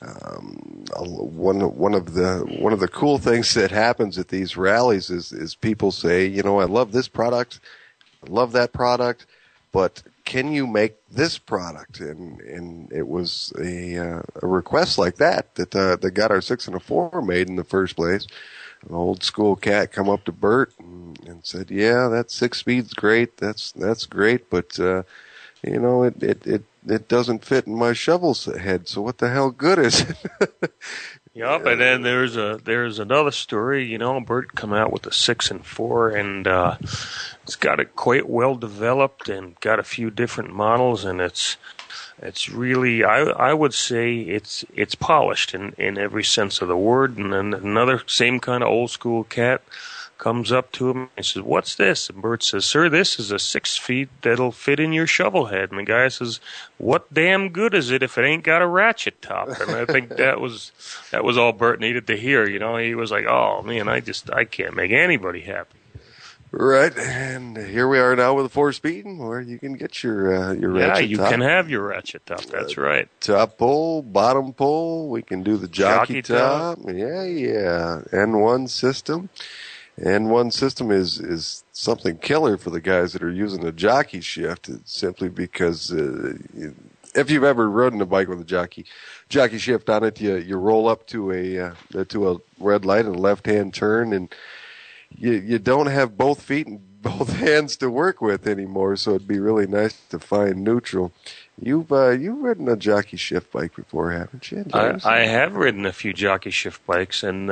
B: One of the cool things that happens at these rallies is people say, you know, I love this product, I love that product, but can you make this product? And it was a request like that got our 6 and a 4 made in the first place. An old school cat come up to Bert and said, yeah, that 6-speed's great, that's great, but you know, it doesn't fit in my shovel's head, so what the hell good is it?
C: Yep, and then there's another story. You know, Bert come out with a 6 and 4, and it's got it quite well developed and got a few different models, and it's really, I would say it's polished in every sense of the word. And then another same kind of old school cat comes up to him and says, "What's this?" And Bert says, "Sir, this is a 6-speed that'll fit in your shovel head." And the guy says, "What damn good is it if it ain't got a ratchet top?" And I think that was all Bert needed to hear. You know, he was like, "Oh man, I can't make anybody happy."
B: Right, and here we are now with a 4-speed, where you can get your ratchet top.
C: Yeah, you can have your ratchet top. That's right.
B: Top pull, bottom pull. We can do the jockey top. Yeah. N1 system. N1 system is something killer for the guys that are using a jockey shift. It's simply because if you've ever ridden a bike with a jockey shift on it, you roll up to a red light and a left-hand turn, and you don't have both feet and both hands to work with anymore, so it'd be really nice to find neutral. You've ridden a jockey shift bike before, haven't you, James?
C: I have ridden a few jockey shift bikes, and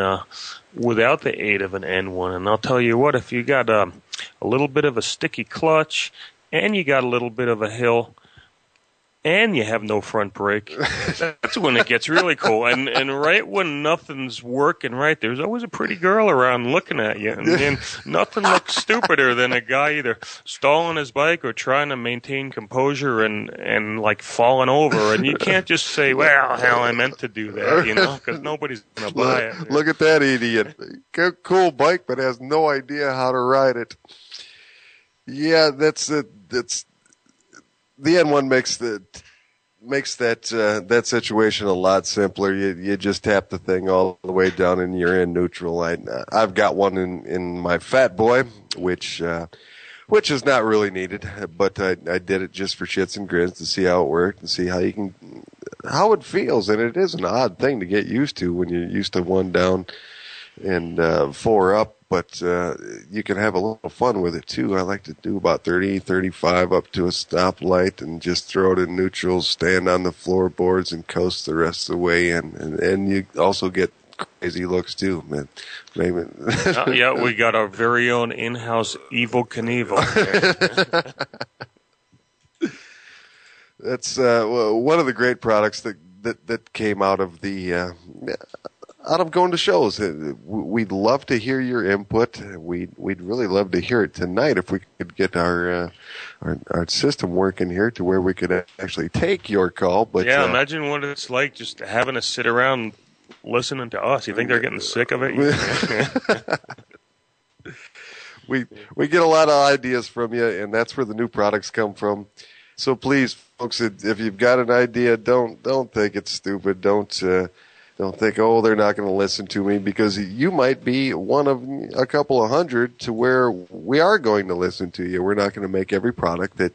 C: without the aid of an N1. And I'll tell you what, if you got a little bit of a sticky clutch, and you got a little bit of a hill, and you have no front brake, that's when it gets really cool. And right when nothing's working right, there's always a pretty girl around looking at you. And nothing looks stupider than a guy either stalling his bike or trying to maintain composure and like falling over. And you can't just say, well, hell, I meant to do that, you know, because nobody's going to buy it.
B: Look at that idiot. Cool bike, but has no idea how to ride it. Yeah, that's the N1 makes that situation a lot simpler. You just tap the thing all the way down and you're in neutral. I've got one in my Fat Boy, which is not really needed, but I did it just for shits and grins to see how it worked and see how it feels. And it is an odd thing to get used to when you're used to 1 down and 4 up. But you can have a little fun with it, too. I like to do about 30, 35 up to a stoplight and just throw it in neutral, stand on the floorboards and coast the rest of the way. And you also get crazy looks, too, man. Maybe.
C: Yeah, we got our very own in-house Evil Knievel.
B: That's one of the great products that came out of going to shows. We'd love to hear your input. We'd really love to hear it tonight if we could get our system working here to where we could actually take your call. But
C: yeah, imagine what it's like just having to sit around listening to us. You think they're getting sick of it?
B: We get a lot of ideas from you, and that's where the new products come from. So please, folks, if you've got an idea, don't think it's stupid. Don't think, oh, they're not going to listen to me, because you might be one of a couple of hundred to where we are going to listen to you. We're not going to make every product that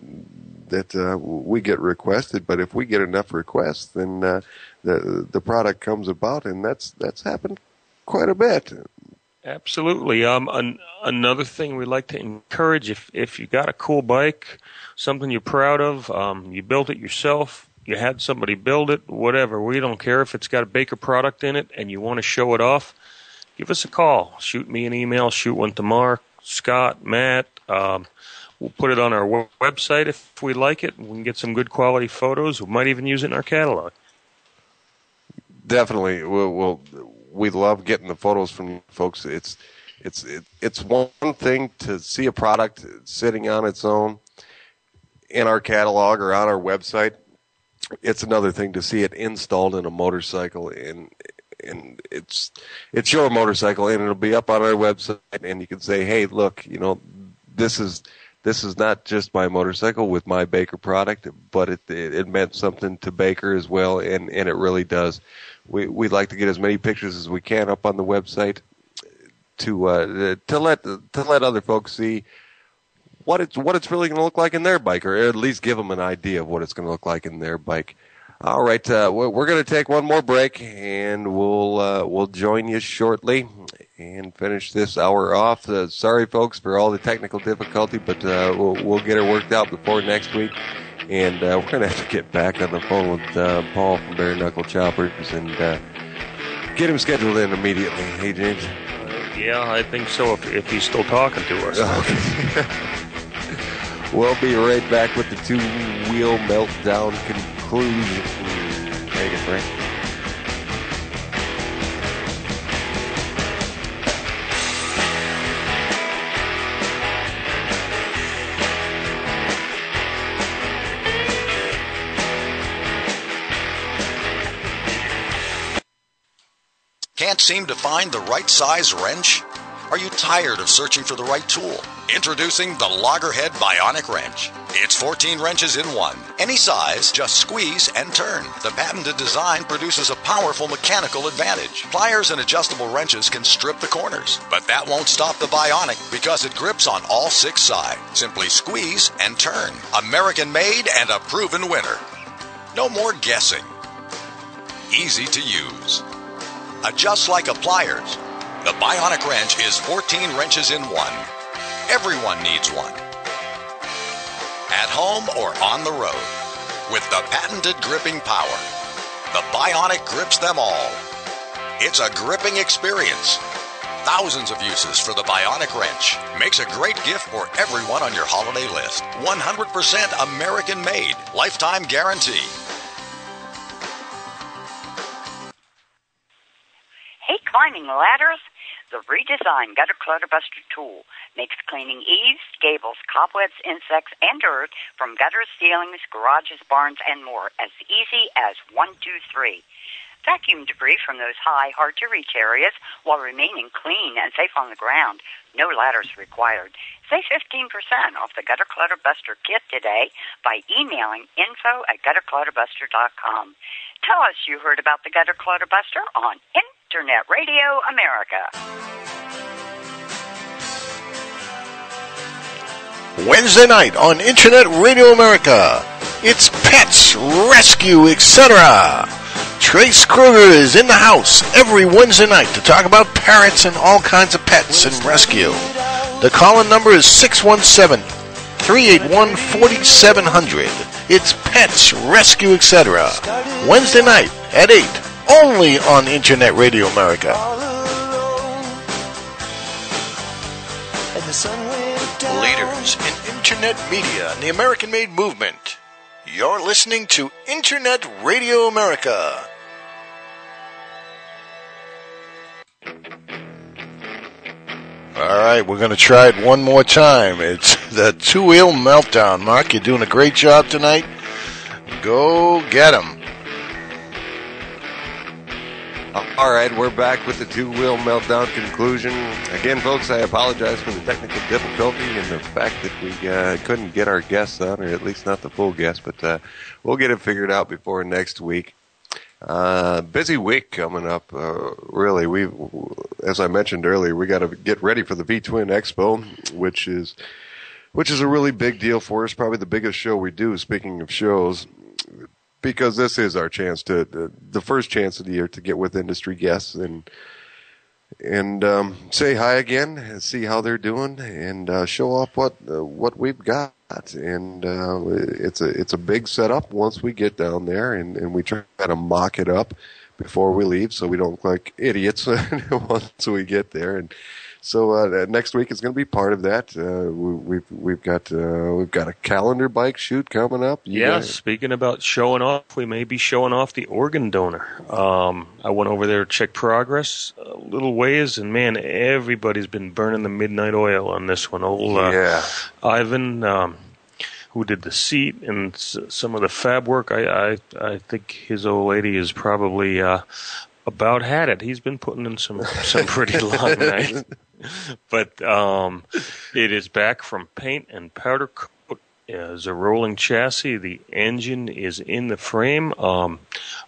B: we get requested, but if we get enough requests, then the product comes about, and that's happened quite a bit.
C: Absolutely. Another thing we like to encourage, if you got a cool bike, something you're proud of, you built it yourself, you had somebody build it, whatever. We don't care if it's got a Baker product in it and you want to show it off. Give us a call. Shoot me an email. Shoot one to Mark, Scott, Matt. We'll put it on our website if we like it. We can get some good quality photos. We might even use it in our catalog.
B: Definitely. we love getting the photos from folks. It's one thing to see a product sitting on its own in our catalog or on our website. It's another thing to see it installed in a motorcycle, and it's your motorcycle, and it'll be up on our website, and you can say, hey, look, this is not just my motorcycle with my Baker product, but it meant something to Baker as well, and it really does. We'd like to get as many pictures as we can up on the website to let other folks see what it's really going to look like in their bike, or at least give them an idea of what it's going to look like in their bike. All right, we're going to take one more break, and we'll join you shortly and finish this hour off. Sorry, folks, for all the technical difficulty, but we'll get it worked out before next week. And we're going to have to get back on the phone with Paul from Bare Knuckle Choppers and get him scheduled in immediately. Hey, James?
C: Yeah, I think so, if he's still talking to us.
B: Okay. We'll be right back with the two-wheel meltdown conclusion. Take it, Frank.
E: Can't seem to find the right size wrench? Are you tired of searching for the right tool? Introducing the Loggerhead Bionic Wrench. It's 14 wrenches in one. Any size, just squeeze and turn. The patented design produces a powerful mechanical advantage. Pliers and adjustable wrenches can strip the corners, but that won't stop the Bionic because it grips on all 6 sides. Simply squeeze and turn. American made and a proven winner. No more guessing. Easy to use. Adjusts like a pliers. The Bionic wrench is 14 wrenches in one. Everyone needs one. At home or on the road. With the patented gripping power, the Bionic grips them all. It's a gripping experience. Thousands of uses for the Bionic wrench. Makes a great gift for everyone on your holiday list. 100% American made. Lifetime guarantee.
F: Hey, climbing ladders? The redesigned Gutter Clutter Buster tool makes cleaning ease, gables, cobwebs, insects, and dirt from gutters, ceilings, garages, barns, and more as easy as 1, 2, 3. Vacuum debris from those high, hard-to-reach areas while remaining clean and safe on the ground. No ladders required. Save 15% off the Gutter Clutter Buster kit today by emailing info@gutterclutterbuster.com. Tell us you heard about the Gutter Clutter Buster on Internet Radio America.
A: Wednesday night on Internet Radio America, it's Pets, Rescue, etc. Trace Kruger is in the house every Wednesday night to talk about parrots and all kinds of pets and rescue. The call-in number is 617-381-4700. It's Pets, Rescue, etc. Wednesday night at 8, only on Internet Radio America. Leaders in Internet media and the American-made movement. You're listening to Internet Radio America. All right, we're going to try it one more time. It's the two-wheel meltdown. Mark, you're doing a great job tonight. Go get 'em.
B: All right, we're back with the two-wheel meltdown conclusion. Again, folks, I apologize for the technical difficulty and the fact that we couldn't get our guests on, or at least not the full guests, but we'll get it figured out before next week. Busy week coming up. Really, as I mentioned earlier, we got to get ready for the V-Twin Expo, which is a really big deal for us. Probably the biggest show we do. Speaking of shows, because this is our chance the first chance of the year to get with industry guests and say hi again and see how they're doing and show off what we've got. And it's a big setup once we get down there, and we try to mock it up before we leave so we don't look like idiots once we get there. And So next week is going to be part of that. We've got a calendar bike shoot coming up.
C: Speaking about showing off, we may be showing off the organ donor. I went over there to check progress a little ways, and man, everybody's been burning the midnight oil on this one. Ivan, who did the seat and some of the fab work, I think his old lady is probably about had it. He's been putting in some pretty long nights. But it is back from paint and powder coat as a rolling chassis. The engine is in the frame. A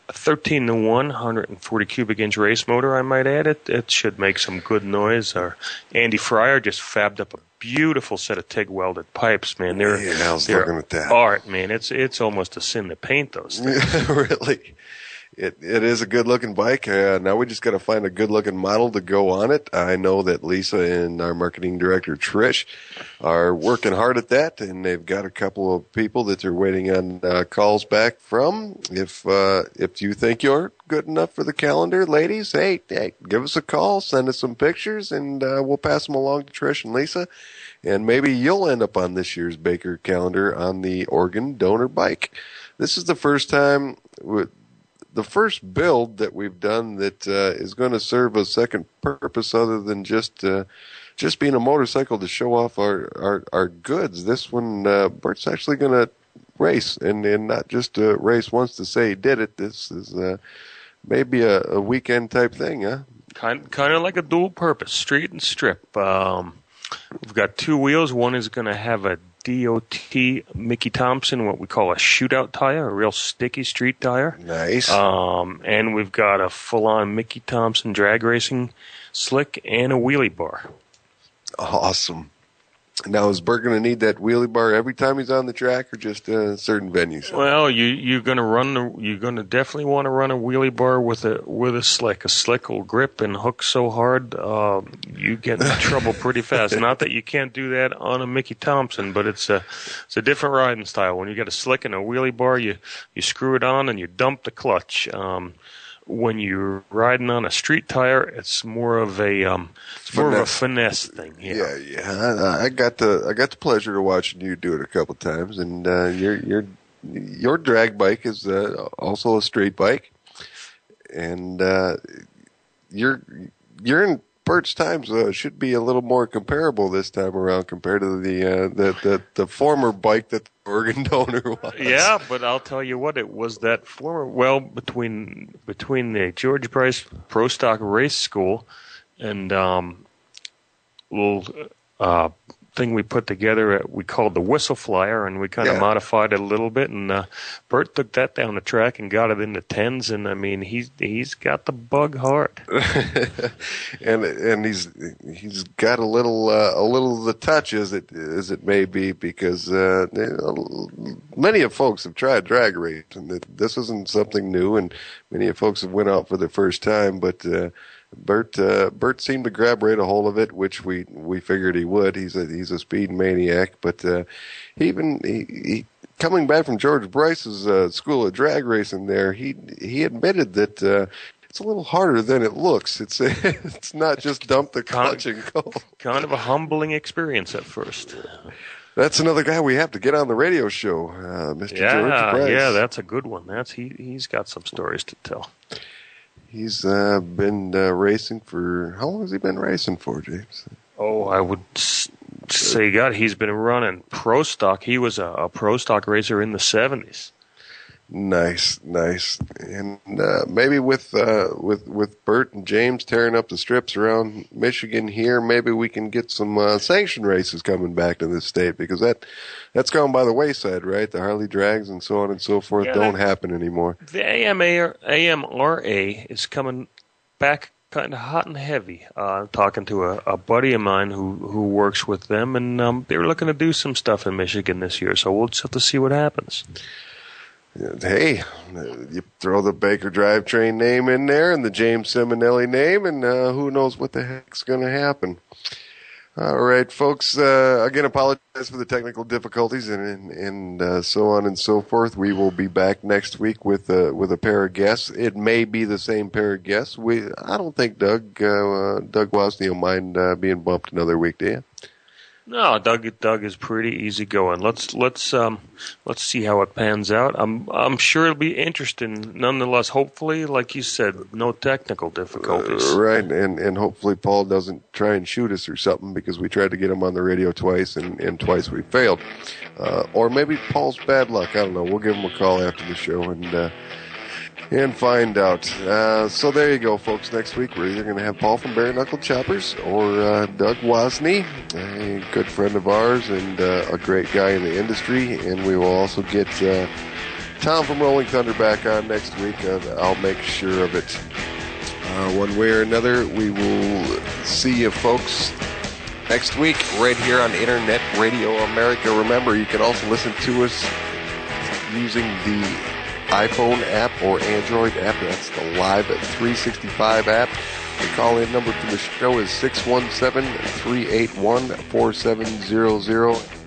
C: 13-1, 140 cubic inch race motor, I might add. It should make some good noise. Andy Fryer just fabbed up a beautiful set of TIG welded pipes, man.
B: I was looking at that.
C: Art, man. It's almost a sin to paint those things.
B: Really. It is a good-looking bike. Now we just got to find a good-looking model to go on it. I know that Lisa and our marketing director, Trish, are working hard at that, and they've got a couple of people that they're waiting on calls back from. If you think you're good enough for the calendar, ladies, hey, give us a call, send us some pictures, and we'll pass them along to Trish and Lisa. And maybe you'll end up on this year's Baker calendar on the organ donor bike. This is the first time... The first build that we've done that is going to serve a second purpose other than just being a motorcycle to show off our goods. This one, Bert's actually going to race and not just race once to say he did it. This is maybe a weekend type thing, huh?
C: Kind of like a dual purpose, street and strip. We've got two wheels. One is going to have a DOT Mickey Thompson, what we call a shootout tire, a real sticky street tire.
B: Nice.
C: And we've got a full-on Mickey Thompson drag racing slick and a wheelie bar.
B: Awesome. Now, is Bert going to need that wheelie bar every time he's on the track, or just certain venues?
C: Well, you're going to definitely want to run a wheelie bar with a slick. A slick will grip and hook so hard, you get in trouble pretty fast. Not that you can't do that on a Mickey Thompson, but it's a different riding style. When you get a slick and a wheelie bar, you screw it on and you dump the clutch. When you're riding on a street tire, it's more of a finesse thing.
B: Yeah. I got the pleasure of watching you do it a couple times, and your drag bike is also a street bike, and you're in Bert's times should be a little more comparable this time around compared to the former bike that the organ donor was.
C: Yeah, but I'll tell you what, it was that former, between the George Bryce Pro Stock Race School and little thing we put together, we called the Whistle Flyer, and we kind of modified it a little bit, and Bert took that down the track and got it into tens, and I mean he's got the bug hard.
B: and he's got a little of the touch as it may be, because many of folks have tried drag race, and this isn't something new, and many of folks have went out for the first time, but Bert seemed to grab right a hold of it, which we figured he would. He's a speed maniac, but he coming back from George Bryce's school of drag racing there, he admitted that it's a little harder than it looks. It's not just dump the clutch and go.
C: Kind of a humbling experience at first.
B: That's another guy we have to get on the radio show, Mr. George Bryce.
C: Yeah, that's a good one. He's got some stories to tell.
B: He's been racing for, how long has he been racing for, James?
C: Oh, I would say, God, he's been running pro stock. He was a pro stock racer in the 70s.
B: Nice. And maybe with Bert and James tearing up the strips around Michigan here, maybe we can get some sanction races coming back to this state, because that's gone by the wayside, right? The Harley drags and so on and so forth don't happen anymore.
C: The AMRA is coming back kind of hot and heavy. Talking to a buddy of mine who works with them, and they were looking to do some stuff in Michigan this year, so we'll just have to see what happens.
B: Hey, you throw the Baker Drivetrain name in there and the James Simonelli name, and who knows what the heck's going to happen. All right, folks. Again, apologize for the technical difficulties and so on and so forth. We will be back next week with a pair of guests. It may be the same pair of guests. I don't think Doug Wozni will mind being bumped another week, do you?
C: No, Doug is pretty easygoing. Let's see how it pans out. I'm sure it'll be interesting. Nonetheless, hopefully, like you said, no technical difficulties.
B: Right, and hopefully Paul doesn't try and shoot us or something, because we tried to get him on the radio twice and twice we failed. Or maybe Paul's bad luck. I don't know. We'll give him a call after the show and find out. So there you go, folks. Next week we're either going to have Paul from Bare Knuckle Choppers or Doug Wozni, a good friend of ours and a great guy in the industry. And we will also get Tom from Rolling Thunder back on next week. I'll make sure of it. One way or another, we will see you folks next week right here on Internet Radio America. Remember, you can also listen to us using the iPhone app or Android app. That's the Live 365 app. The call-in number to the show is 617-381-4700.